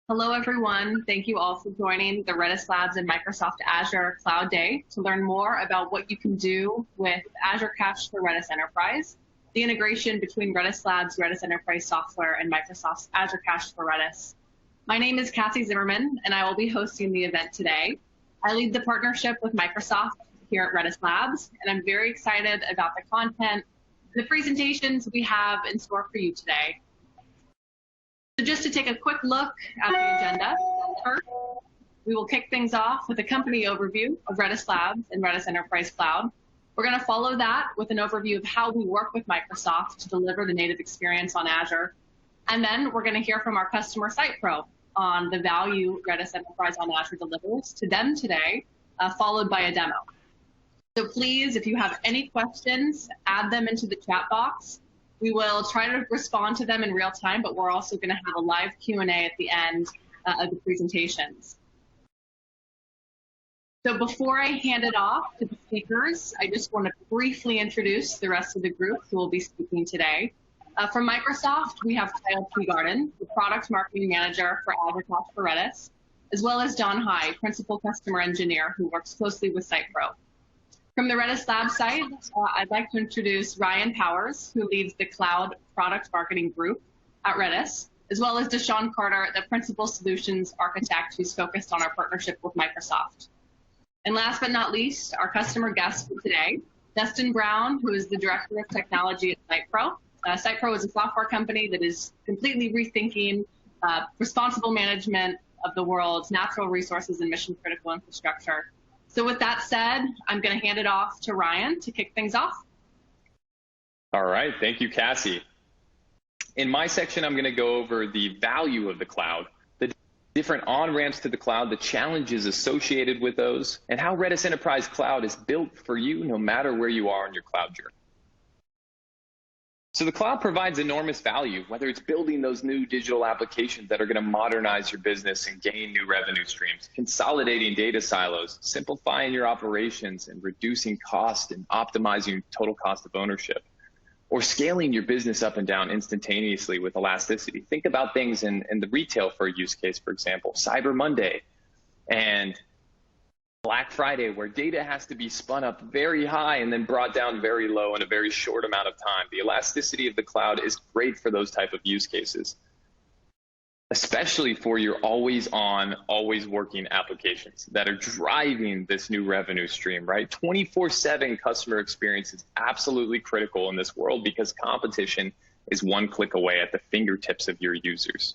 Hello, everyone. Thank you all for joining the Redis Labs and Microsoft Azure Cloud Day to learn more about what you can do with Azure Cache for Redis Enterprise, the integration between Redis Labs, Redis Enterprise software, and Microsoft's Azure Cache for Redis. My name is Cassie Zimmerman, and I will be hosting the event today. I lead the partnership with Microsoft here at Redis Labs, and I'm very excited about the content and the presentations we have in store for you today. So just to take a quick look at the agenda, first, we will kick things off with a company overview of Redis Labs and Redis Enterprise Cloud. We're going to follow that with an overview of how we work with Microsoft to deliver the native experience on Azure. And then we're going to hear from our customer SitePro on the value Redis Enterprise on Azure delivers to them today, followed by a demo. So please, if you have any questions, add them into the chat box. We will try to respond to them in real time, but we're also going to have a live Q&A at the end of the presentations. So before I hand it off to the speakers, I just want to briefly introduce the rest of the group who will be speaking today. From Microsoft, we have Kyle Teegarden, the Product Marketing Manager for Azure Cache for Redis, as well as John High, Principal Customer Engineer, who works closely with SitePro. From the Redis Lab side, I'd like to introduce Ryan Powers, who leads the Cloud Product Marketing Group at Redis, as well as DaShaun Carter, the Principal Solutions Architect, who's focused on our partnership with Microsoft. And last but not least, our customer guest for today, Dustin Brown, who is the Director of Technology at SitePro. SitePro is a software company that is completely rethinking responsible management of the world's natural resources and mission-critical infrastructure. So with that said, I'm going to hand it off to Ryan to kick things off. All right, thank you, Cassie. In my section, I'm going to go over the value of the cloud, the different on-ramps to the cloud, the challenges associated with those, and how Redis Enterprise Cloud is built for you no matter where you are in your cloud journey. So the cloud provides enormous value, whether it's building those new digital applications that are going to modernize your business and gain new revenue streams, consolidating data silos, simplifying your operations and reducing cost and optimizing total cost of ownership, or scaling your business up and down instantaneously with elasticity. Think about things in the retail for a use case, for example, Cyber Monday and Black Friday, where data has to be spun up very high and then brought down very low in a very short amount of time. The elasticity of the cloud is great for those type of use cases, especially for your always on, always working applications that are driving this new revenue stream, right? 24/7 customer experience is absolutely critical in this world because competition is one click away at the fingertips of your users.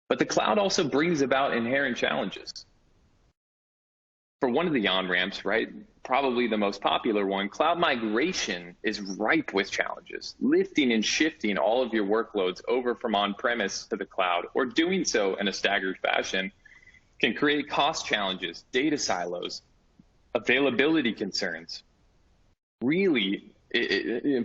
But the cloud also brings about inherent challenges. For one of the on-ramps, right, probably the most popular one, cloud migration is ripe with challenges. Lifting and shifting all of your workloads over from on-premise to the cloud, or doing so in a staggered fashion, can create cost challenges, data silos, availability concerns. Really,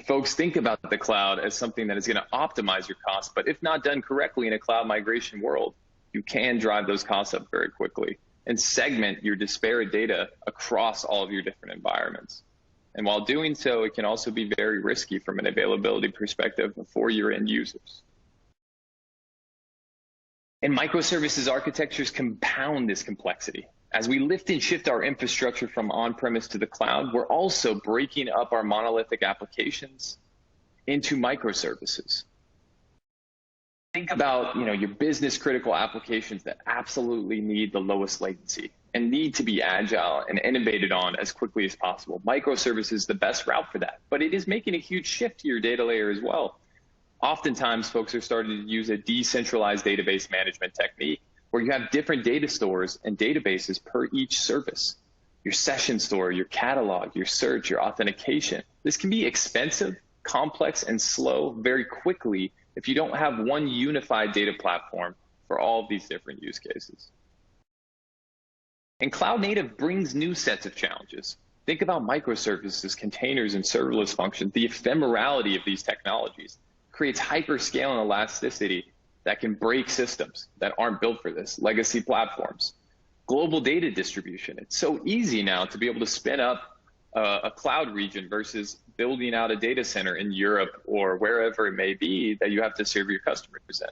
folks think about the cloud as something that is going to optimize your costs, but if not done correctly in a cloud migration world, you can drive those costs up very quickly and segment your disparate data across all of your different environments. And while doing so, it can also be very risky from an availability perspective for your end users. And microservices architectures compound this complexity. As we lift and shift our infrastructure from on-premise to the cloud, we're also breaking up our monolithic applications into microservices. Think about your business critical applications that absolutely need the lowest latency and need to be agile and innovated on as quickly as possible. Microservices is the best route for that, but it is making a huge shift to your data layer as well. Oftentimes, folks are starting to use a decentralized database management technique where you have different data stores and databases per each service. Your session store, your catalog, your search, your authentication. This can be expensive, complex, and slow very quickly if you don't have one unified data platform for all of these different use cases. And cloud native brings new sets of challenges. Think about microservices, containers, and serverless functions. The ephemerality of these technologies creates hyperscale and elasticity that can break systems that aren't built for this, legacy platforms. Global data distribution. It's so easy now to be able to spin up a cloud region versus building out a data center in Europe or wherever it may be that you have to serve your customers in.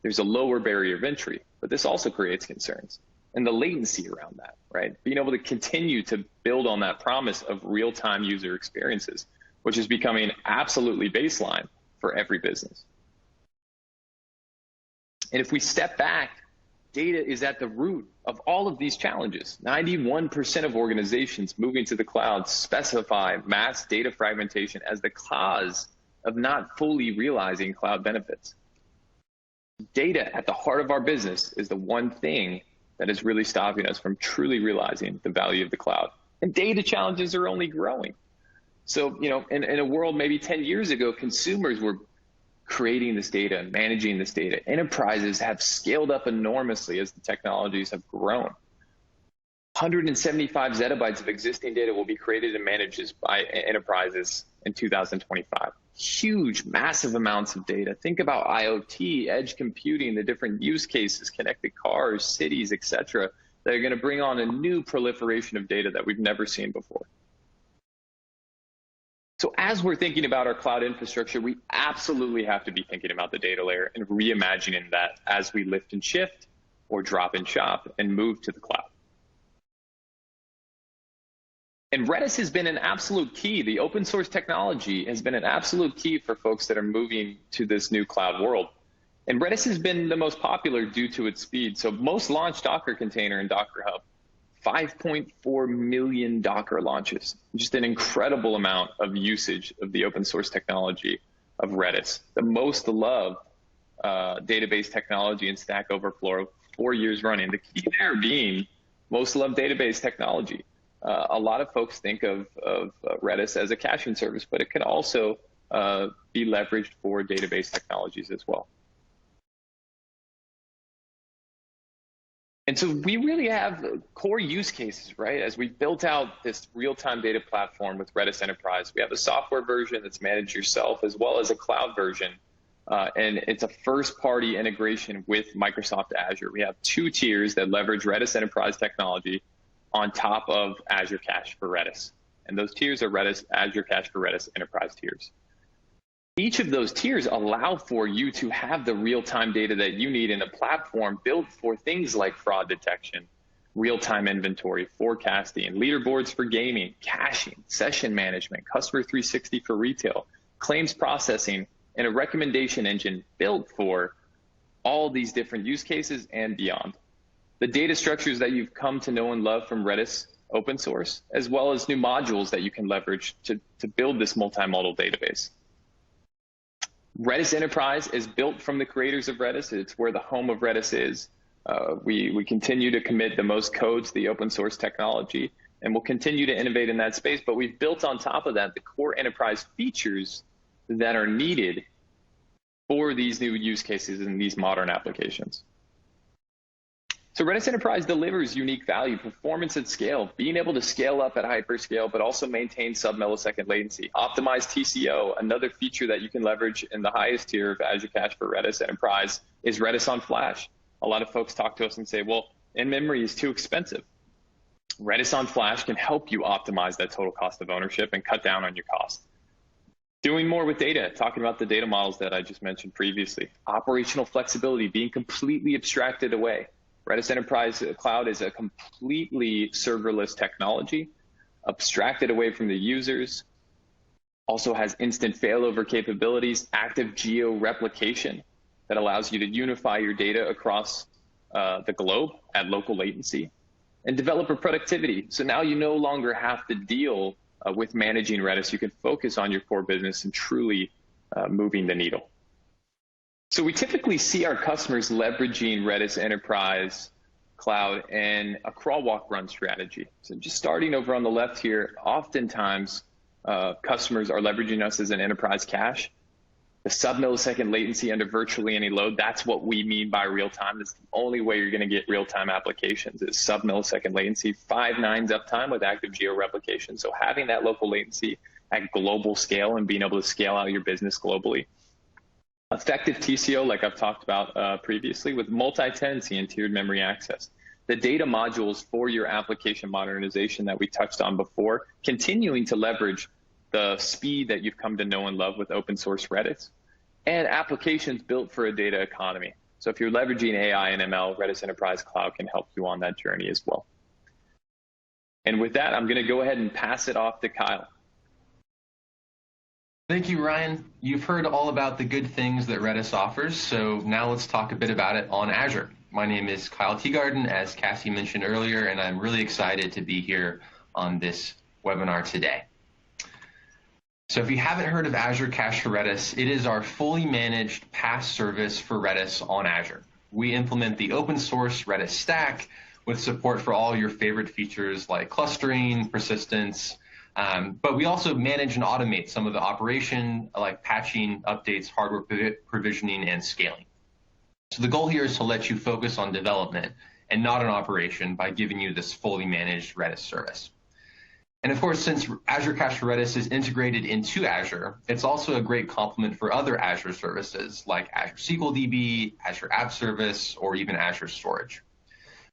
there's a lower barrier of entry, but this also creates concerns. And the latency around that, right? Being able to continue to build on that promise of real-time user experiences, which is becoming absolutely baseline for every business. And if we step back, data is at the root of all of these challenges. 91% of organizations moving to the cloud specify mass data fragmentation as the cause of not fully realizing cloud benefits. Data at the heart of our business is the one thing that is really stopping us from truly realizing the value of the cloud. And data challenges are only growing. So, in a world maybe 10 years ago, consumers were creating this data and managing this data. Enterprises have scaled up enormously as the technologies have grown. 175 zettabytes of existing data will be created and managed by enterprises in 2025. Huge, massive amounts of data. Think about IoT, edge computing, the different use cases, connected cars, cities, etc., that are going to bring on a new proliferation of data that we've never seen before. So as we're thinking about our cloud infrastructure, we absolutely have to be thinking about the data layer and reimagining that as we lift and shift or drop and shop and move to the cloud. And Redis has been an absolute key. The open source technology has been an absolute key for folks that are moving to this new cloud world. And Redis has been the most popular due to its speed. So most launched Docker container and Docker Hub, 5.4 million Docker launches, just an incredible amount of usage of the open source technology of Redis. The most loved database technology in Stack Overflow, 4 years running. The key there being most loved database technology. A lot of folks think of Redis as a caching service, but it can also be leveraged for database technologies as well. And so we really have core use cases, right? As we built out this real-time data platform with Redis Enterprise, we have a software version that's managed yourself as well as a cloud version. And it's a first-party integration with Microsoft Azure. We have 2 tiers that leverage Redis Enterprise technology on top of Azure Cache for Redis. And those tiers are Azure Cache for Redis Enterprise tiers. Each of those tiers allow for you to have the real-time data that you need in a platform built for things like fraud detection, real-time inventory, forecasting, leaderboards for gaming, caching, session management, customer 360 for retail, claims processing, and a recommendation engine built for all these different use cases and beyond. The data structures that you've come to know and love from Redis open source, as well as new modules that you can leverage to build this multimodal database. Redis Enterprise is built from the creators of Redis. It's where the home of Redis is. We continue to commit the most code to the open source technology, and we'll continue to innovate in that space. But we've built on top of that the core enterprise features that are needed for these new use cases and these modern applications. So Redis Enterprise delivers unique value, performance at scale, being able to scale up at hyperscale, but also maintain sub-millisecond latency. Optimized TCO, another feature that you can leverage in the highest tier of Azure Cache for Redis Enterprise is Redis on Flash. A lot of folks talk to us and say, well, in-memory is too expensive. Redis on Flash can help you optimize that total cost of ownership and cut down on your cost. Doing more with data, talking about the data models that I just mentioned previously. Operational flexibility, being completely abstracted away. Redis Enterprise Cloud is a completely serverless technology, abstracted away from the users, also has instant failover capabilities, active geo-replication that allows you to unify your data across the globe at local latency, and developer productivity. So now you no longer have to deal with managing Redis. You can focus on your core business and truly moving the needle. So we typically see our customers leveraging Redis Enterprise Cloud in a crawl, walk, run strategy. So just starting over on the left here, oftentimes customers are leveraging us as an enterprise cache. The sub-millisecond latency under virtually any load, that's what we mean by real time. That's the only way you're going to get real-time applications is sub-millisecond latency, 5 nines uptime with active geo-replication. So having that local latency at global scale and being able to scale out your business globally. Effective TCO, like I've talked about previously, with multi-tenancy and tiered memory access. The data modules for your application modernization that we touched on before, continuing to leverage the speed that you've come to know and love with open source Redis, and applications built for a data economy. So if you're leveraging AI and ML, Redis Enterprise Cloud can help you on that journey as well. And with that, I'm going to go ahead and pass it off to Kyle. Thank you, Ryan. You've heard all about the good things that Redis offers, so now let's talk a bit about it on Azure. My name is Kyle Teegarden, as Cassie mentioned earlier, and I'm really excited to be here on this webinar today. So if you haven't heard of Azure Cache for Redis, it is our fully managed PaaS service for Redis on Azure. We implement the open source Redis stack with support for all your favorite features like clustering, persistence, but we also manage and automate some of the operation like patching, updates, hardware provisioning, and scaling. So the goal here is to let you focus on development and not on operation by giving you this fully managed Redis service. And of course, since Azure Cache for Redis is integrated into Azure, it's also a great complement for other Azure services like Azure SQL DB, Azure App Service, or even Azure Storage.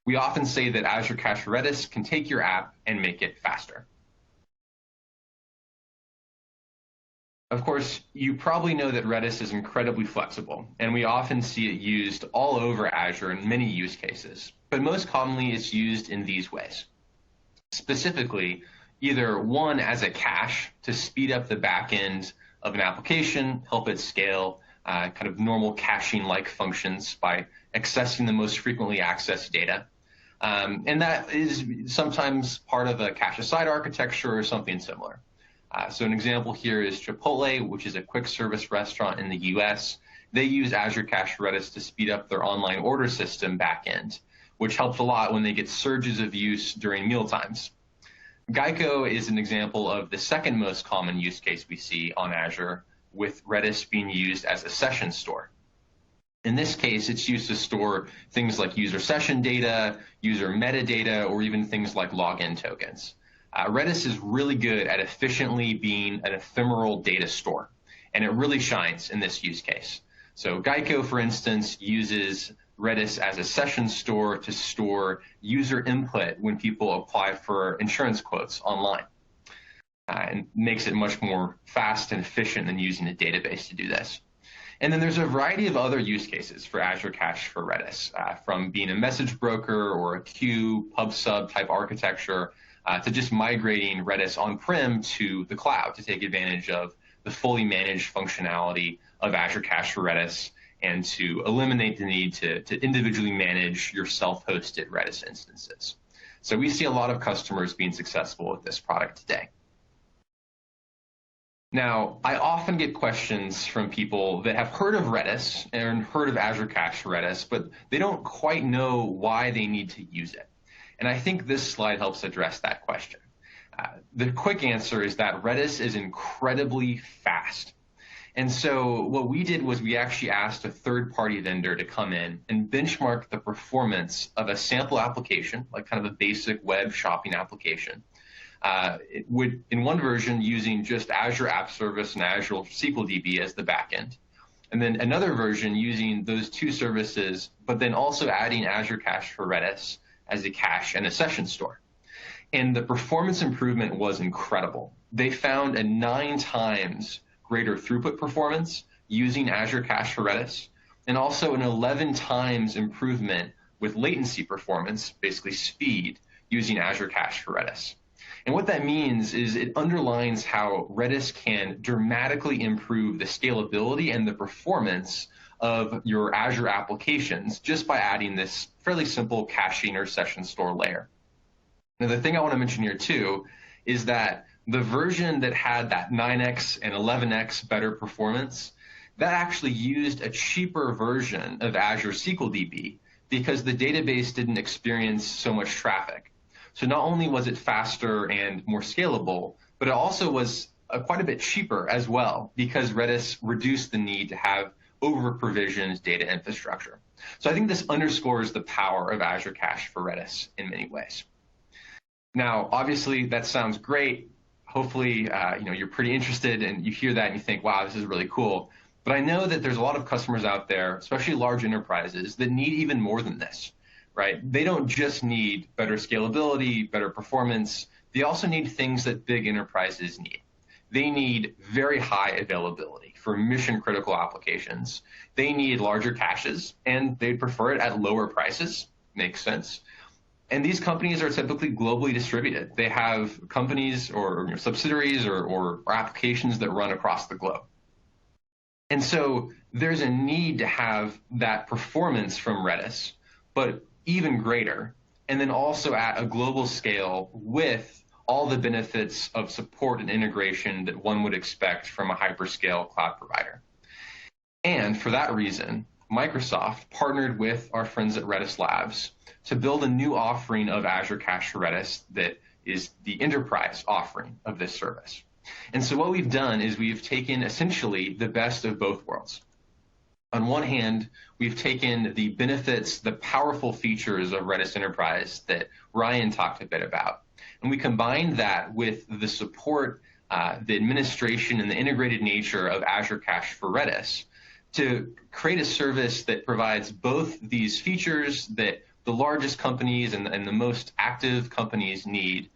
We often say that Azure Cache for Redis can take your app and make it faster. Of course, you probably know that Redis is incredibly flexible, and we often see it used all over Azure in many use cases, but most commonly it's used in these ways. Specifically, either one as a cache to speed up the back end of an application, help it scale, kind of normal caching-like functions by accessing the most frequently accessed data. And that is sometimes part of a cache-aside architecture or something similar. So an example here is Chipotle, which is a quick service restaurant in the US. They use Azure Cache for Redis to speed up their online order system backend, which helps a lot when they get surges of use during meal times. Geico is an example of the second most common use case we see on Azure, with Redis being used as a session store. In this case, it's used to store things like user session data, user metadata, or even things like login tokens. Redis is really good at efficiently being an ephemeral data store, and it really shines in this use case. So Geico, for instance, uses Redis as a session store to store user input when people apply for insurance quotes online, and makes it much more fast and efficient than using a database to do this. And then there's a variety of other use cases for Azure Cache for Redis, from being a message broker or a queue, pub/sub type architecture, to just migrating Redis on-prem to the cloud to take advantage of the fully managed functionality of Azure Cache for Redis and to eliminate the need to individually manage your self-hosted Redis instances. So we see a lot of customers being successful with this product today. Now, I often get questions from people that have heard of Redis and heard of Azure Cache for Redis, but they don't quite know why they need to use it. And I think this slide helps address that question. The quick answer is that Redis is incredibly fast. And so what we did was we actually asked a third-party vendor to come in and benchmark the performance of a sample application, like kind of a basic web shopping application, in one version using just Azure App Service and Azure SQL DB as the backend, and then another version using those two services, but then also adding Azure Cache for Redis as a cache and a session store. And the performance improvement was incredible. They found a 9 times greater throughput performance using Azure Cache for Redis, and also an 11 times improvement with latency performance, basically speed, using Azure Cache for Redis. And what that means is it underlines how Redis can dramatically improve the scalability and the performance of your Azure applications just by adding this fairly simple caching or session store layer. Now, the thing I want to mention here too is that the version that had that 9x and 11x better performance, that actually used a cheaper version of Azure SQL DB because the database didn't experience so much traffic. So not only was it faster and more scalable, but it also was quite a bit cheaper as well because Redis reduced the need to have over-provisioned data infrastructure. So I think this underscores the power of Azure Cache for Redis in many ways. Now, obviously, that sounds great. Hopefully, you're pretty interested and you hear that and you think, wow, this is really cool. But I know that there's a lot of customers out there, especially large enterprises, that need even more than this, right? They don't just need better scalability, better performance. They also need things that big enterprises need. They need very high availability, for mission-critical applications. They need larger caches, and they'd prefer it at lower prices. Makes sense. And these companies are typically globally distributed. They have companies or subsidiaries or applications that run across the globe. And so there's a need to have that performance from Redis, but even greater, and then also at a global scale with all the benefits of support and integration that one would expect from a hyperscale cloud provider. And for that reason, Microsoft partnered with our friends at Redis Labs to build a new offering of Azure Cache for Redis that is the enterprise offering of this service. And so what we've done is we've taken essentially the best of both worlds. On one hand, we've taken the benefits, the powerful features of Redis Enterprise that Ryan talked a bit about, and we combined that with the support, the administration, and the integrated nature of Azure Cache for Redis to create a service that provides both these features that the largest companies and the most active companies need,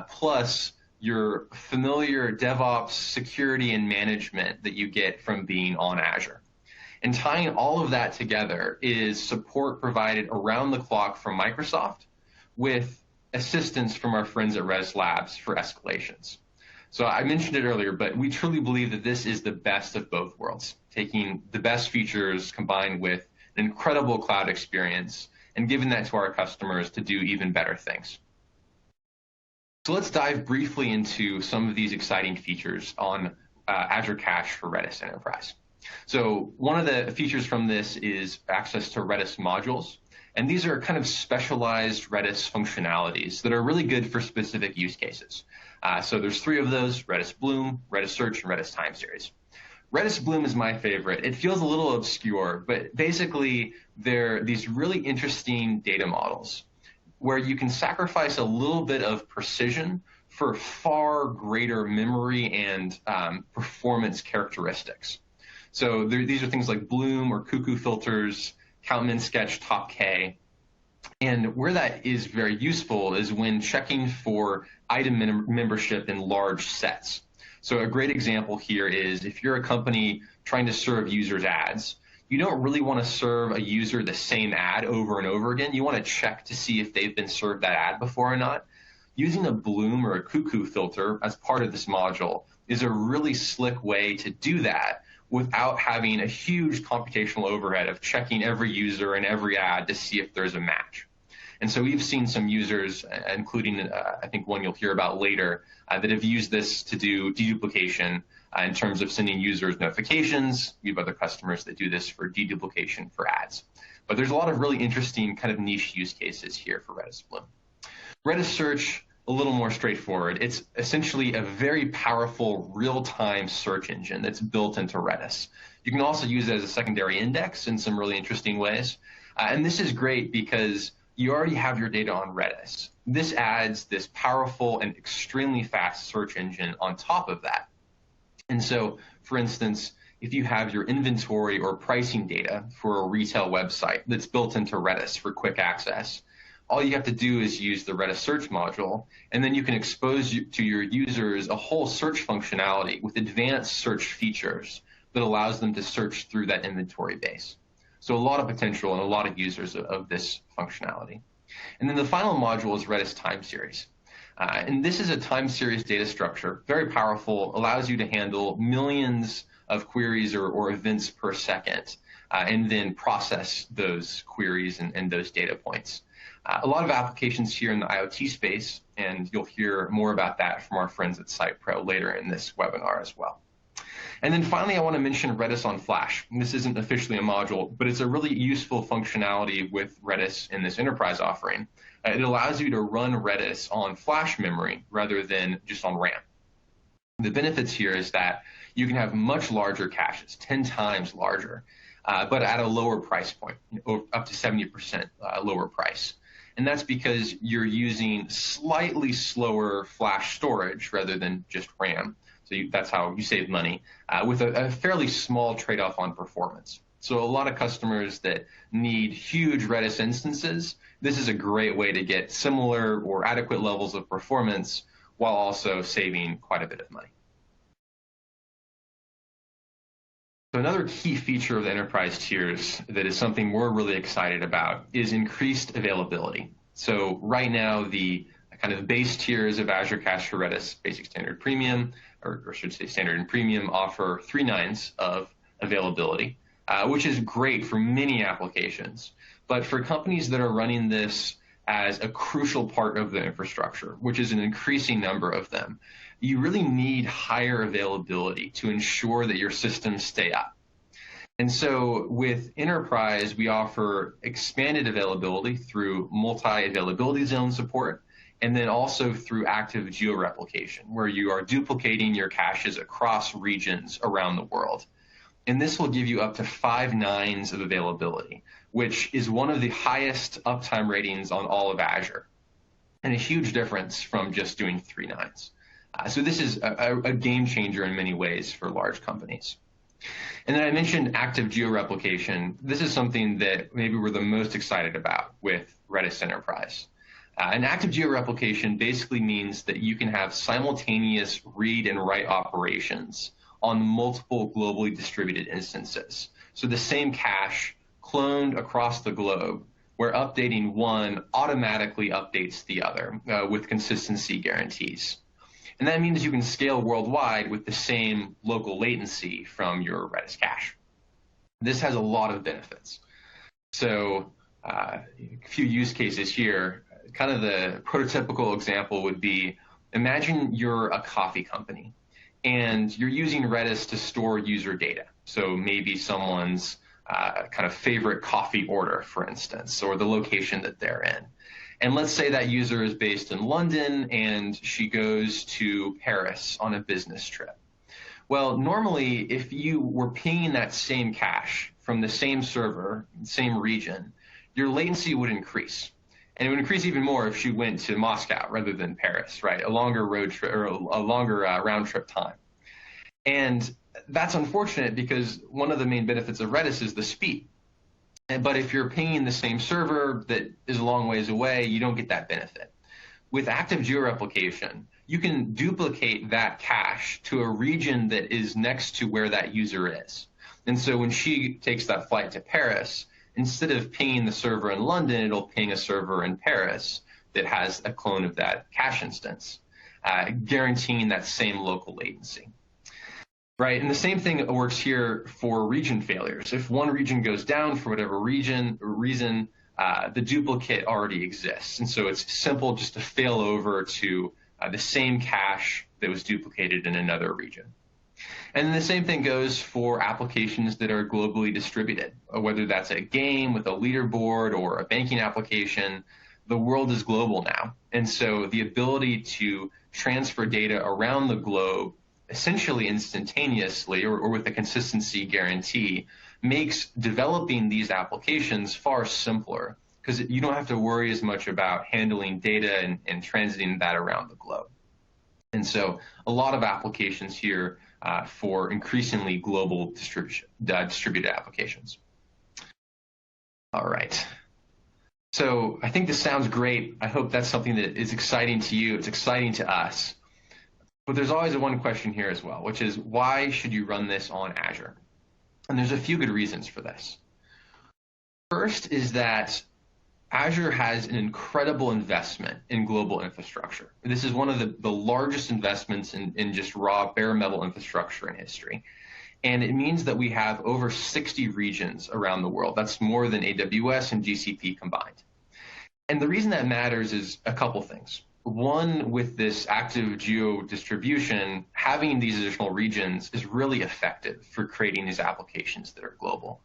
plus your familiar DevOps security and management that you get from being on Azure. And tying all of that together is support provided around the clock from Microsoft with assistance from our friends at Redis Labs for escalations. So I mentioned it earlier, but we truly believe that this is the best of both worlds, taking the best features combined with an incredible cloud experience and giving that to our customers to do even better things. So let's dive briefly into some of these exciting features on Azure Cache for Redis Enterprise. So one of the features from this is access to Redis modules. And these are kind of specialized Redis functionalities that are really good for specific use cases. So there's 3 of those: Redis Bloom, Redis Search, and Redis Time Series. Redis Bloom is my favorite. It feels a little obscure, but basically they're these really interesting data models where you can sacrifice a little bit of precision for far greater memory and performance characteristics. So these are things like Bloom or Cuckoo filters, count, min, sketch, top K. And where that is very useful is when checking for item membership in large sets. So a great example here is if you're a company trying to serve users ads, you don't really want to serve a user the same ad over and over again. You want to check to see if they've been served that ad before or not. Using a Bloom or a Cuckoo filter as part of this module is a really slick way to do that without having a huge computational overhead of checking every user and every ad to see if there's a match. And so we've seen some users, including I think one you'll hear about later, that have used this to do deduplication in terms of sending users notifications. We have other customers that do this for deduplication for ads. But there's a lot of really interesting kind of niche use cases here for Redis Bloom. Redis Search, a little more straightforward. It's essentially a very powerful real-time search engine that's built into Redis. You can also use it as a secondary index in some really interesting ways. And this is great because you already have your data on Redis. This adds this powerful and extremely fast search engine on top of that. And so, for instance, if you have your inventory or pricing data for a retail website that's built into Redis for quick access, all you have to do is use the Redis search module, and then you can expose to your users a whole search functionality with advanced search features that allows them to search through that inventory base. So a lot of potential and a lot of users of this functionality. And then the final module is Redis Time Series. And this is a time series data structure, very powerful, allows you to handle millions of queries or events per second, and then process those queries and those data points. A lot of applications here in the IoT space, and you'll hear more about that from our friends at SitePro later in this webinar as well. And then finally, I want to mention Redis on Flash. And this isn't officially a module, but it's a really useful functionality with Redis in this enterprise offering. It allows you to run Redis on flash memory rather than just on RAM. The benefits here is that you can have much larger caches, 10 times larger, but at a lower price point, up to 70% lower price. And that's because you're using slightly slower flash storage rather than just RAM. So that's how you save money with a fairly small trade-off on performance. So a lot of customers that need huge Redis instances, this is a great way to get similar or adequate levels of performance while also saving quite a bit of money. So another key feature of the enterprise tiers that is something we're really excited about is increased availability. So right now, the kind of base tiers of Azure Cache for Redis, Basic, Standard, Premium, or should say Standard and Premium, offer 3 nines of availability, which is great for many applications. But for companies that are running this as a crucial part of the infrastructure, which is an increasing number of them, you really need higher availability to ensure that your systems stay up. And so with Enterprise, we offer expanded availability through multi-availability zone support, and then also through active georeplication, where you are duplicating your caches across regions around the world. And this will give you up to 5 nines of availability, which is one of the highest uptime ratings on all of Azure, and a huge difference from just doing 3 nines. So this is a game changer in many ways for large companies. And then I mentioned active georeplication. This is something that maybe we're the most excited about with Redis Enterprise. And active georeplication basically means that you can have simultaneous read and write operations on multiple globally distributed instances. So the same cache cloned across the globe, where updating one automatically updates the other with consistency guarantees. And that means you can scale worldwide with the same local latency from your Redis cache. This has a lot of benefits. So a few use cases here. Kind of the prototypical example would be, imagine you're a coffee company and you're using Redis to store user data. So maybe someone's kind of favorite coffee order, for instance, or the location that they're in. And let's say that user is based in London and she goes to Paris on a business trip. Well, normally, if you were pinging that same cache from the same server, same region, your latency would increase. And it would increase even more if she went to Moscow rather than Paris, right? A longer road trip or a longer round trip time. And that's unfortunate because one of the main benefits of Redis is the speed. But if you're pinging the same server that is a long ways away, you don't get that benefit. With active georeplication, you can duplicate that cache to a region that is next to where that user is. And so when she takes that flight to Paris, instead of pinging the server in London, it'll ping a server in Paris that has a clone of that cache instance, guaranteeing that same local latency. Right, and the same thing works here for region failures. If one region goes down for whatever reason, the duplicate already exists. And so it's simple just to fail over to the same cache that was duplicated in another region. And then the same thing goes for applications that are globally distributed, whether that's a game with a leaderboard or a banking application. The world is global now. And so the ability to transfer data around the globe essentially instantaneously or with a consistency guarantee makes developing these applications far simpler because you don't have to worry as much about handling data and transiting that around the globe. And so a lot of applications here for increasingly global distributed applications. All right. So I think this sounds great. I hope that's something that is exciting to you. It's exciting to us. But there's always one question here as well, which is why should you run this on Azure? And there's a few good reasons for this. First is that Azure has an incredible investment in global infrastructure. This is one of the largest investments in just raw bare metal infrastructure in history. And it means that we have over 60 regions around the world. That's more than AWS and GCP combined. And the reason that matters is a couple things. One, with this active geo distribution, having these additional regions is really effective for creating these applications that are global.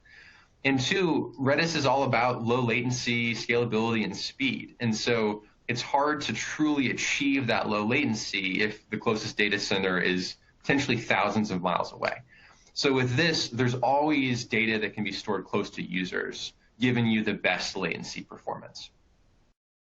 And two, Redis is all about low latency, scalability, and speed. And so it's hard to truly achieve that low latency if the closest data center is potentially thousands of miles away. So with this, there's always data that can be stored close to users, giving you the best latency performance.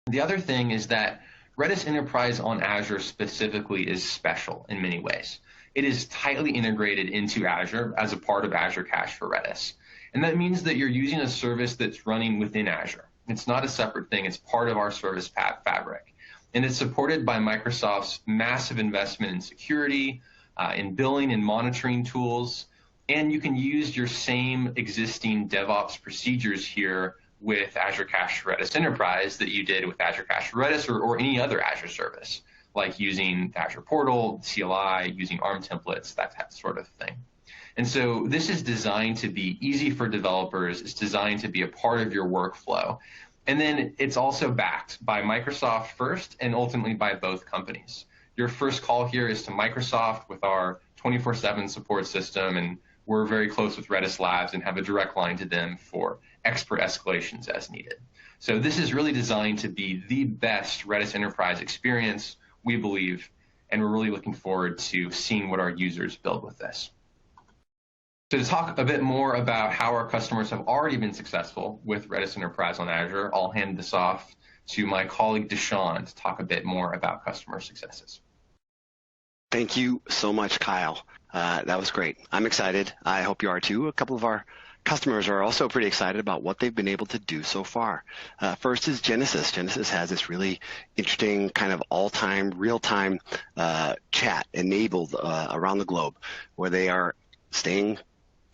The other thing is that Redis Enterprise on Azure specifically is special in many ways. It is tightly integrated into Azure as a part of Azure Cache for Redis. And that means that you're using a service that's running within Azure. It's not a separate thing. It's part of our service fabric. And it's supported by Microsoft's massive investment in security, in billing and monitoring tools. And you can use your same existing DevOps procedures here with Azure Cache Redis Enterprise that you did with Azure Cache Redis or any other Azure service, like using the Azure Portal, CLI, using ARM templates, that sort of thing. And so this is designed to be easy for developers. It's designed to be a part of your workflow. And then it's also backed by Microsoft first and ultimately by both companies. Your first call here is to Microsoft with our 24/7 support system, and we're very close with Redis Labs and have a direct line to them for expert escalations as needed. So this is really designed to be the best Redis Enterprise experience, we believe, and we're really looking forward to seeing what our users build with this. So to talk a bit more about how our customers have already been successful with Redis Enterprise on Azure, I'll hand this off to my colleague DaShaun to talk a bit more about customer successes. Thank you so much, Kyle. That was great. I'm excited. I hope you are too. A couple of our customers are also pretty excited about what they've been able to do so far. First is Genesis. Genesis has this really interesting kind of all-time, real-time chat enabled around the globe where they are staying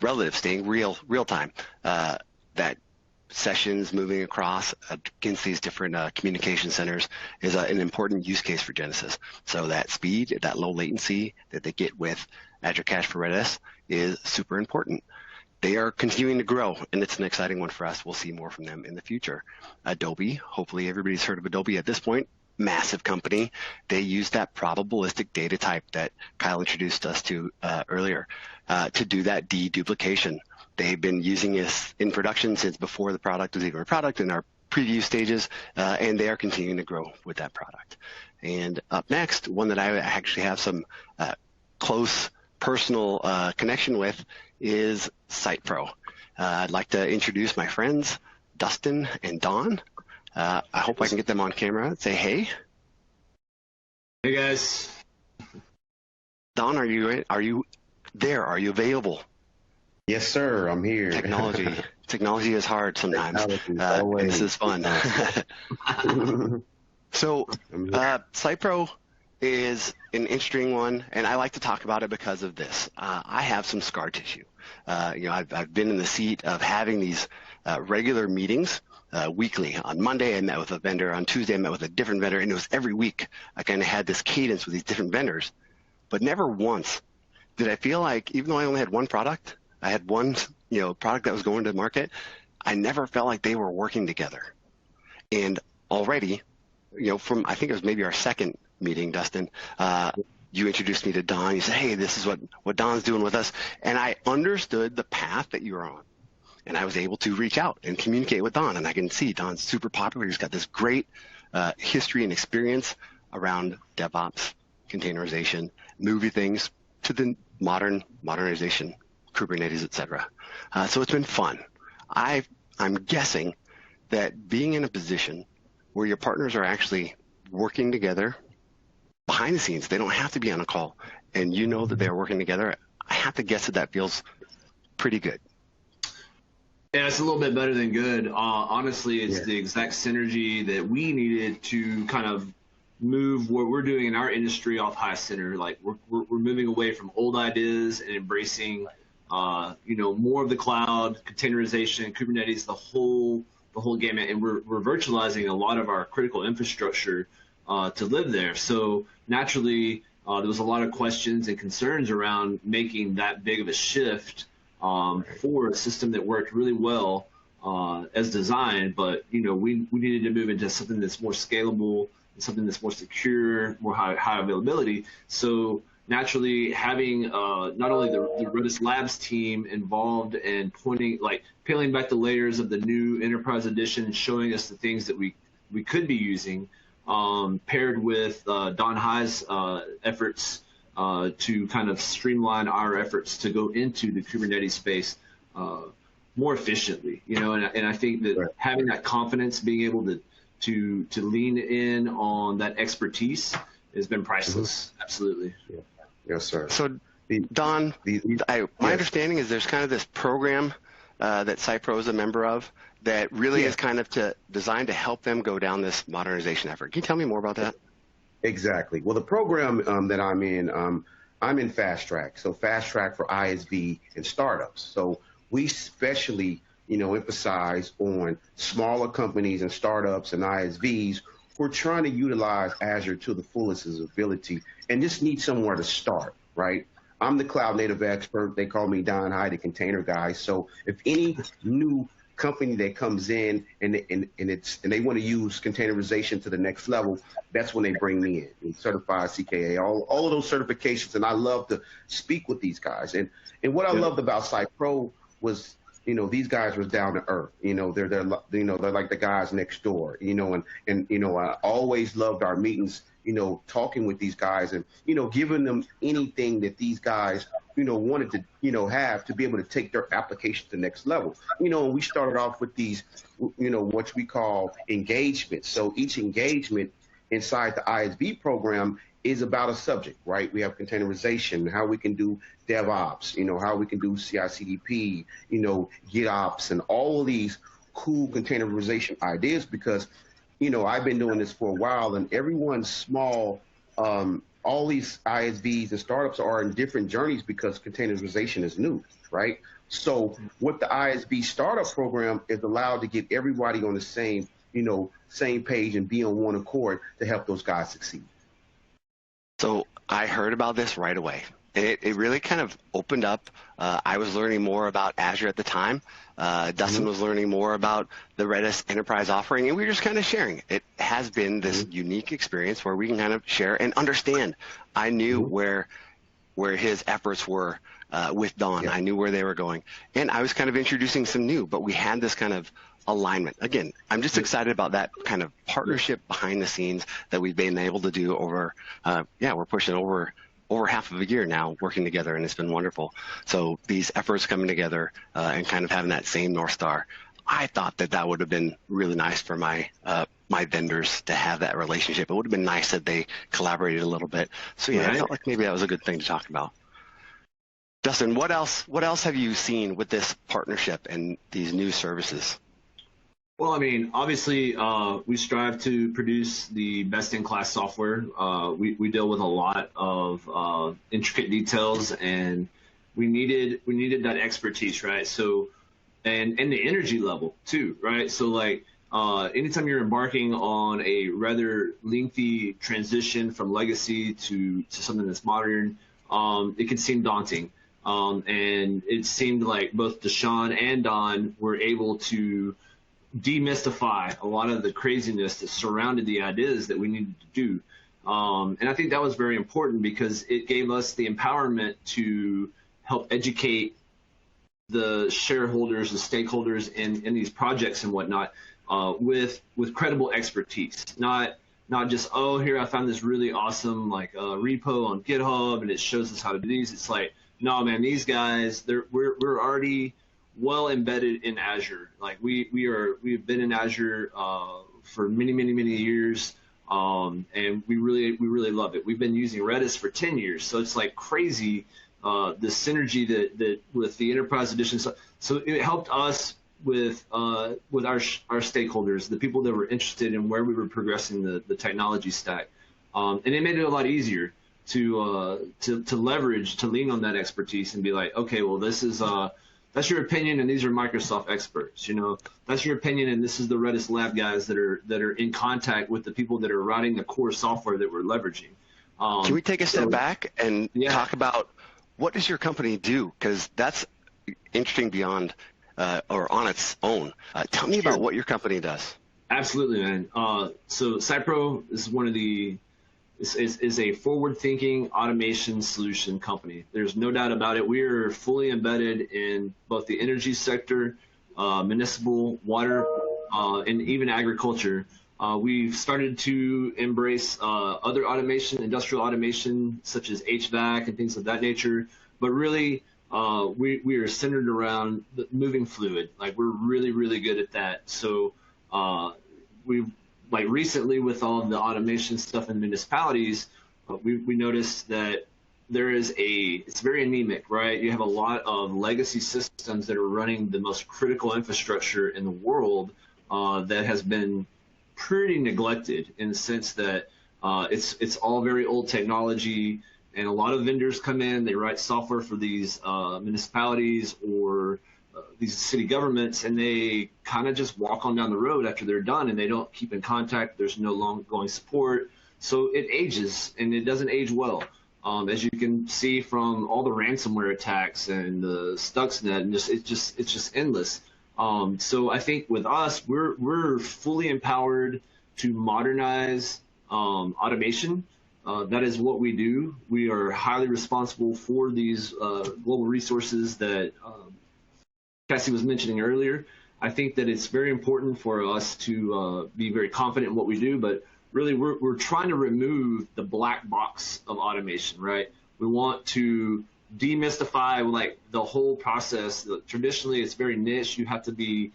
real-time. That sessions moving across against these different communication centers is an important use case for Genesis. So that speed, that low latency that they get with Azure Cache for Redis is super important. They are continuing to grow, and it's an exciting one for us. We'll see more from them in the future. Adobe, hopefully everybody's heard of Adobe at this point. Massive company. They use that probabilistic data type that Kyle introduced us to earlier to do that deduplication. They've been using this in production since before the product was even a product in our preview stages, and they are continuing to grow with that product. And up next, one that I actually have some close personal connection with is SitePro. I'd like to introduce my friends, Dustin and Don. I hope I can get them on camera and say hey. Hey guys. Don, are you there? Are you available? Yes, sir. I'm here. Technology is hard sometimes. And this is fun. So, SitePro is an interesting one, and I like to talk about it because of this. I have some scar tissue. I've been in the seat of having these regular meetings weekly. On Monday, I met with a vendor. On Tuesday, I met with a different vendor, and it was every week. I kind of had this cadence with these different vendors, but never once did I feel like, even though I only had one product, I had one product that was going to market, I never felt like they were working together. And already, from I think it was maybe our second meeting, Dustin, you introduced me to Don. You said, hey, this is what Don's doing with us. And I understood the path that you were on. And I was able to reach out and communicate with Don. And I can see Don's super popular. He's got this great history and experience around DevOps, containerization, moving things to the modernization, Kubernetes, et cetera. So it's been fun. I'm guessing that being in a position where your partners are actually working together behind the scenes, they don't have to be on a call, and you know that they're working together, I have to guess that feels pretty good. Yeah, it's a little bit better than good. Honestly, it's the exact synergy that we needed to kind of move what we're doing in our industry off high center. Like we're moving away from old ideas and embracing, more of the cloud, containerization, Kubernetes, the whole gamut, and we're virtualizing a lot of our critical infrastructure to live there. So naturally, there was a lot of questions and concerns around making that big of a shift for a system that worked really well as designed, but we needed to move into something that's more scalable, something that's more secure, more high availability. So naturally, having not only the Redis Labs team involved and peeling back the layers of the new Enterprise Edition and showing us the things that we could be using, paired with Don Hai's efforts to kind of streamline our efforts to go into the Kubernetes space more efficiently, and I think that having that confidence, being able to lean in on that expertise has been priceless. Absolutely. Yeah. Yes, sir. So, Don, my understanding is there's kind of this program that SitePro is a member of that really is kind of designed to help them go down this modernization effort. Can you tell me more about that? Exactly. Well, the program that I'm in, I'm in fast track. So fast track for ISV and startups. So we especially, emphasize on smaller companies and startups and ISVs who are trying to utilize Azure to the fullest of its ability and just need somewhere to start, right? I'm the cloud native expert. They call me Don High, the container guy. So if any new company that comes in and they want to use containerization to the next level, that's when they bring me in. Certified CKA, all of those certifications, and I love to speak with these guys. And what I loved about SitePro was, these guys was down to earth. They're like the guys next door. I always loved our meetings. Talking with these guys and giving them anything that these guys wanted to have to be able to take their application to the next level. We started off with these what we call engagements. So each engagement inside the ISV program is about a subject, right? We have containerization, how we can do DevOps, how we can do CI/CD, GitOps, and all of these cool containerization ideas because I've been doing this for a while, and everyone's small. All these ISVs and startups are in different journeys because containerization is new, right? So what the ISV startup program is allowed to get everybody on the same page and be on one accord to help those guys succeed. So I heard about this right away. It really kind of opened up. I was learning more about Azure at the time. Dustin was learning more about the Redis Enterprise offering, and we were just kind of sharing. It has been this unique experience where we can kind of share and understand. I knew where his efforts were with Dawn. I knew where they were going, and I was kind of introducing some new, but we had this kind of alignment. Again, I'm just excited about that kind of partnership behind the scenes that we've been able to do over, we're pushing over half of a year now working together, and it's been wonderful. So these efforts coming together and kind of having that same North Star, I thought that would have been really nice for my vendors to have that relationship. It would have been nice that they collaborated a little bit. So I felt like maybe that was a good thing to talk about. Dustin, what else have you seen with this partnership and these new services? Well, I mean, obviously, we strive to produce the best-in-class software. We deal with a lot of intricate details, and we needed that expertise, right? So, and the energy level too, right? So, like, anytime you're embarking on a rather lengthy transition from legacy to something that's modern, it can seem daunting. And it seemed like both DaShaun and Don were able to demystify a lot of the craziness that surrounded the ideas that we needed to do. And I think that was very important because it gave us the empowerment to help educate the shareholders, the stakeholders in these projects and whatnot with credible expertise. Not just, oh, here I found this really awesome repo on GitHub and it shows us how to do these. It's like, no, man, these guys, we're already well embedded in Azure. Like we've been in Azure for many years, and we really love it. We've been using Redis for 10 years, so it's like crazy the synergy that with the Enterprise Edition. So it helped us with our stakeholders, the people that were interested in where we were progressing the technology stack, and it made it a lot easier to leverage, to lean on that expertise and be like, okay, well, this is that's your opinion, and these are Microsoft experts. That's your opinion, and this is the Redis lab guys that are in contact with the people that are writing the core software that we're leveraging. Can we take a step back and talk about what does your company do? Because that's interesting beyond or on its own. Tell me about what your company does. Absolutely, man. So SitePro is one of the is a forward-thinking automation solution company. There's no doubt about it. We are fully embedded in both the energy sector, municipal, water, and even agriculture. We've started to embrace other automation, industrial automation, such as HVAC and things of that nature. But really, we are centered around the moving fluid. Like, we're really good at that. So we've recently with all of the automation stuff in municipalities, we noticed that it's very anemic, right? You have a lot of legacy systems that are running the most critical infrastructure in the world that has been pretty neglected in the sense that it's all very old technology, And a lot of vendors come in, they write software for these municipalities or these city governments, and they kind of just walk on down the road after they're done, and they don't keep in contact. There's no ongoing support. So it ages, and it doesn't age well. As you can see from all the ransomware attacks and the Stuxnet, and it's just endless. So I think with us, we're fully empowered to modernize automation. That is what we do. We are highly responsible for these global resources that Cassie was mentioning earlier. I think that it's very important for us to be very confident in what we do, but really we're trying to remove the black box of automation, right? We want to demystify like the whole process. Traditionally, it's very niche. You have to be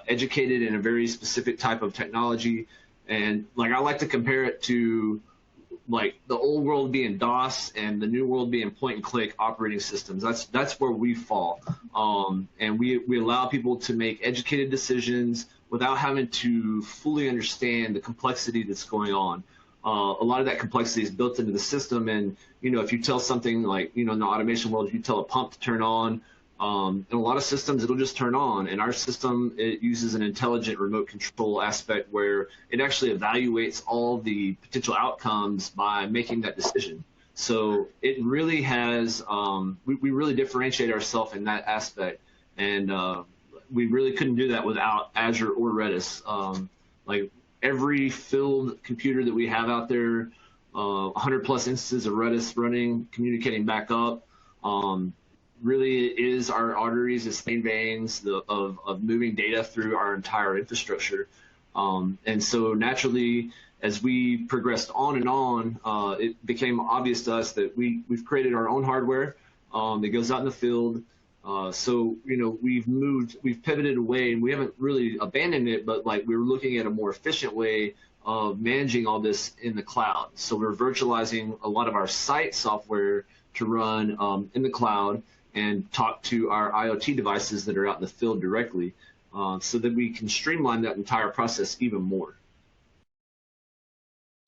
educated in a very specific type of technology. And like I like to compare it to like the old world being DOS and the new world being point and click operating systems. That's where we fall. And we allow people to make educated decisions without having to fully understand the complexity that's going on. A lot of that complexity is built into the system. And, you know, if you tell something like, you know, in the automation world, if you tell a pump to turn on, in a lot of systems, it'll just turn on. And our system, it uses an intelligent remote control aspect where it actually evaluates all the potential outcomes by making that decision. So it really has, we really differentiate ourselves in that aspect. And we really couldn't do that without Azure or Redis. Like every field computer that we have out there, 100 plus instances of Redis running, communicating back up, really is our arteries, its main veins of moving data through our entire infrastructure. And so naturally, as we progressed on and on, it became obvious to us that we've created our own hardware that goes out in the field. So, you know, we've pivoted away, and we haven't really abandoned it, but like we're looking at a more efficient way of managing all this in the cloud. So we're virtualizing a lot of our site software to run in the cloud and talk to our IoT devices that are out in the field directly, so that we can streamline that entire process even more.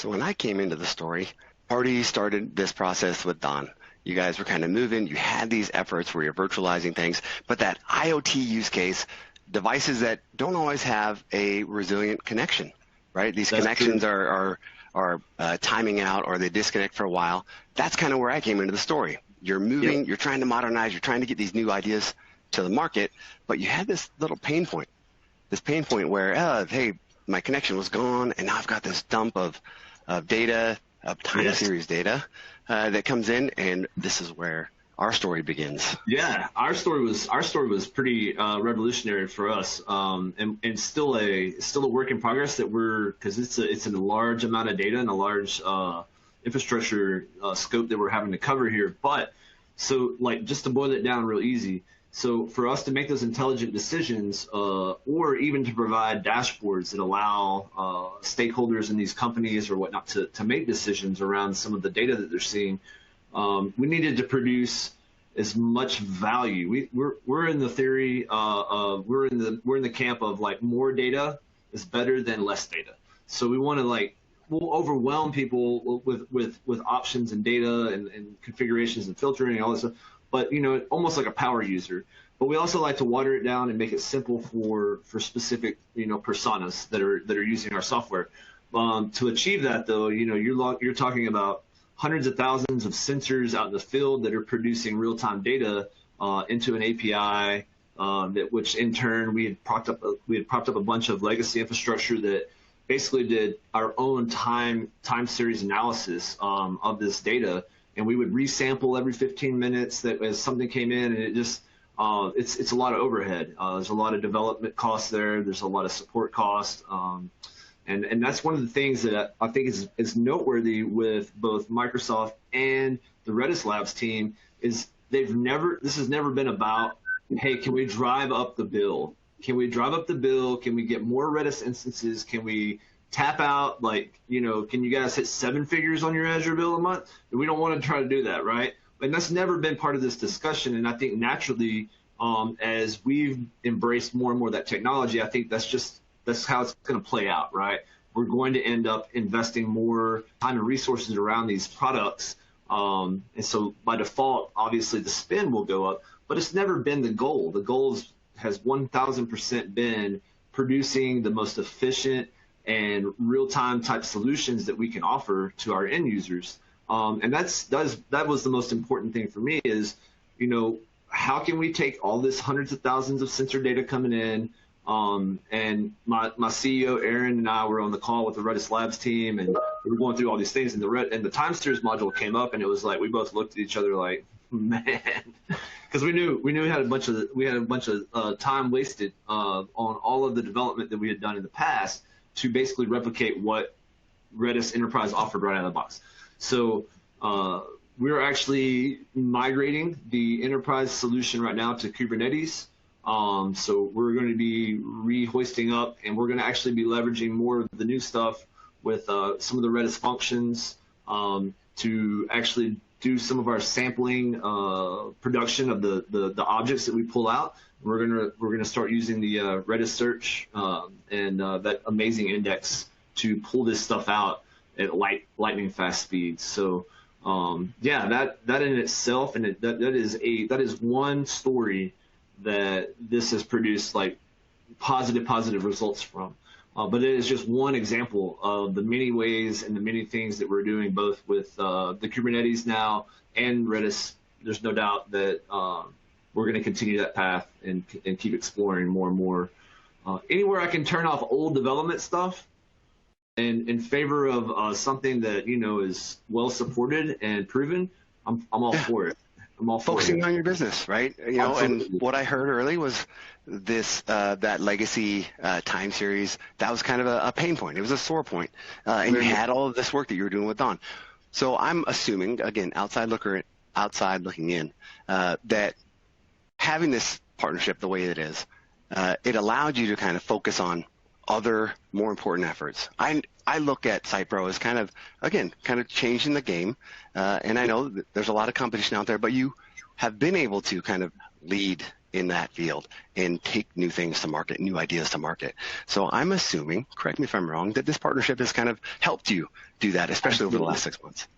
So when I came into the story, already started this process with Don. You guys were kind of moving. You had these efforts where you're virtualizing things, but that IoT use case, devices that don't always have a resilient connection, right? These That's connections true. are timing out, or they disconnect for a while. That's kind of where I came into the story. You're moving, Yep. You're trying to modernize, you're trying to get these new ideas to the market, but you had this little pain point where, hey, my connection was gone, and now I've got this dump of data, of time Yes. series data that comes in, and this is where our story begins. Yeah, our story was pretty revolutionary for us, and still a work in progress that because it's a large amount of data and a large infrastructure scope that we're having to cover here. But so like just to boil it down real easy. So for us to make those intelligent decisions, or even to provide dashboards that allow stakeholders in these companies or whatnot to make decisions around some of the data that they're seeing, we needed to produce as much value. We're in the theory we're in the camp of like more data is better than less data. So we want to we'll overwhelm people with options and data and configurations and filtering and all this stuff, but you know, almost like a power user. But we also like to water it down and make it simple for specific, you know, personas that are using our software. To achieve that, though, you know, you're talking about hundreds of thousands of sensors out in the field that are producing real-time data into an API, which in turn we had propped up a bunch of legacy infrastructure that basically did our own time series analysis of this data, and we would resample every 15 minutes that as something came in, and it just it's a lot of overhead. There's a lot of development costs there. There's a lot of support costs. And that's one of the things that I think is noteworthy with both Microsoft and the Redis Labs team is this has never been about, hey, can we drive up the bill? Can we drive up the bill? Can we get more Redis instances? Can we tap out, like, you know, can you guys hit 7 figures on your Azure bill a month? We don't want to try to do that, right? And that's never been part of this discussion. And I think naturally, as we've embraced more and more of that technology, I think that's how it's going to play out, right? We're going to end up investing more time and resources around these products And so by default, obviously the spend will go up, but it's never been the goal. The goal has 1000% been producing the most efficient and real-time type solutions that we can offer to our end users. And that was the most important thing for me is, how can we take all this hundreds of thousands of sensor data coming in? And my CEO, Aaron, and I were on the call with the Redis Labs team, and we were going through all these things, and the time series module came up, and it was like we both looked at each other like, man, because we knew we had a bunch of time wasted on all of the development that we had done in the past to basically replicate what Redis Enterprise offered right out of the box. So we're actually migrating the enterprise solution right now to Kubernetes. So we're going to be re-hoisting up, and we're going to actually be leveraging more of the new stuff with some of the Redis functions to actually do some of our sampling production of the objects that we pull out. We're gonna start using the Redis search and that amazing index to pull this stuff out at lightning fast speeds. So yeah, that in itself, and that is one story that this has produced like positive results from. But it is just one example of the many ways and the many things that we're doing, both with the Kubernetes now and Redis. There's no doubt that we're going to continue that path and keep exploring more and more. Anywhere I can turn off old development stuff and in favor of something that is well supported and proven, I'm all for it. I'm all focusing on your business, right? And what I heard early was this that legacy time series. That was kind of a pain point. It was a sore point, and you had all of this work that you were doing with Don. So I'm assuming, again, outside looking in, that having this partnership the way it is, it allowed you to kind of focus on other more important efforts. I look at SitePro as kind of changing the game, and I know that there's a lot of competition out there, but you have been able to kind of lead in that field and take new things to market, new ideas to market. So I'm assuming, correct me if I'm wrong, that this partnership has kind of helped you do that, especially over the last 6 months.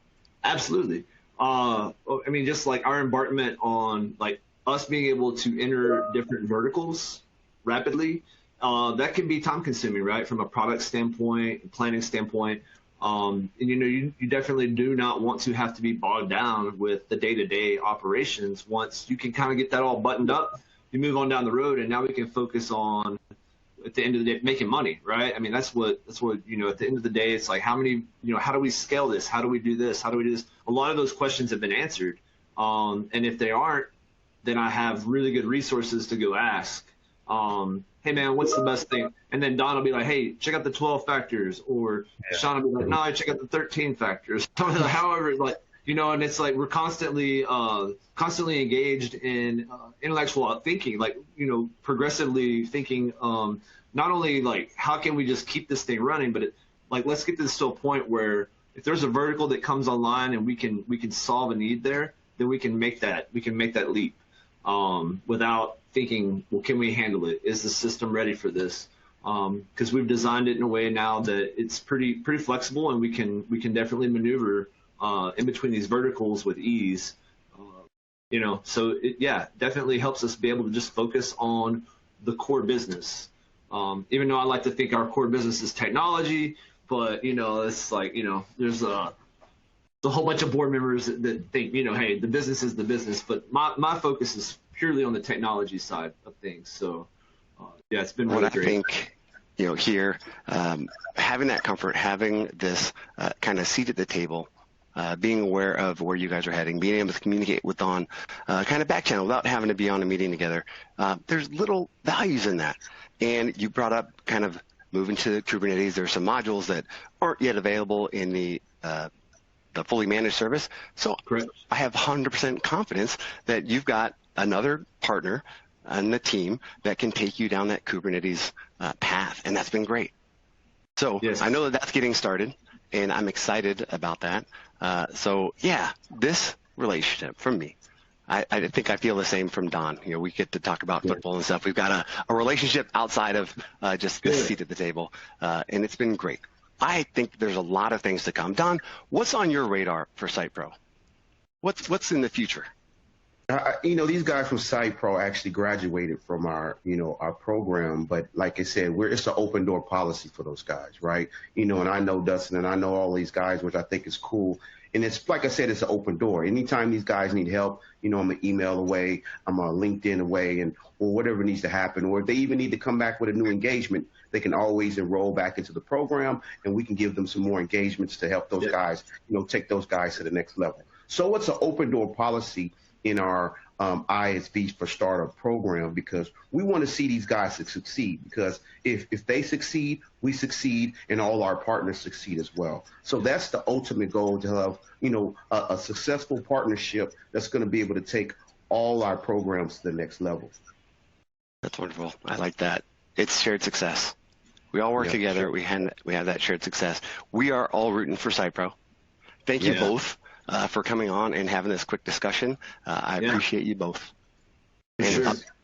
Absolutely. I mean, just like our embarkment on like us being able to enter different verticals rapidly, that can be time consuming, right? From a product standpoint, planning standpoint. And you definitely do not want to have to be bogged down with the day-to-day operations. Once you can kind of get that all buttoned up, you move on down the road, and now we can focus on, at the end of the day, making money, right? I mean, that's what at the end of the day, it's like, how do we scale this? How do we do this? How do we do this? A lot of those questions have been answered. And if they aren't, then I have really good resources to go ask. Hey man, what's the best thing? And then Don will be like, hey, check out the 12 factors, or Sean will be like, no, check out the 13 factors. However, and it's like we're constantly engaged in intellectual thinking, progressively thinking, not only like how can we just keep this thing running, but let's get this to a point where if there's a vertical that comes online and we can solve a need there, then we can make that leap without thinking, well, can we handle it? Is the system ready for this? Because we've designed it in a way now that it's pretty flexible, and we can definitely maneuver in between these verticals with ease. So it definitely helps us be able to just focus on the core business. Even though I like to think our core business is technology, but it's like there's a whole bunch of board members that think hey, the business is the business, but my focus is purely on the technology side of things. So it's been really great. I think here having that comfort, having this kind of seat at the table, being aware of where you guys are heading, being able to communicate with Don kind of back channel without having to be on a meeting together, there's little values in that. And you brought up kind of moving to Kubernetes. There's some modules that aren't yet available in the fully managed service. So correct. I have 100% confidence that you've got another partner on the team that can take you down that Kubernetes path, and that's been great. So yes. I know that that's getting started, and I'm excited about that. So yeah, this relationship from me, I think I feel the same from Don. We get to talk about football and stuff. We've got a relationship outside of just this seat at the table, and it's been great. I think there's a lot of things to come. Don, what's on your radar for SitePro? What's in the future? These guys from SitePro actually graduated from our program, but like I said, it's an open door policy for those guys, right? And I know Dustin and I know all these guys, which I think is cool. And it's like I said, it's an open door. Anytime these guys need help, I'm an email away, I'm a LinkedIn away, or whatever needs to happen. Or if they even need to come back with a new engagement, they can always enroll back into the program, and we can give them some more engagements to help those guys, take those guys to the next level. So it's an open door policy in our ISVs for Startup program, because we want to see these guys succeed, because if they succeed, we succeed, and all our partners succeed as well. So that's the ultimate goal, to have a successful partnership that's going to be able to take all our programs to the next level. That's wonderful. I like that. It's shared success. We all work together. Sure. We have that shared success. We are all rooting for SitePro. Thank you both for coming on and having this quick discussion. I appreciate you both. And sure.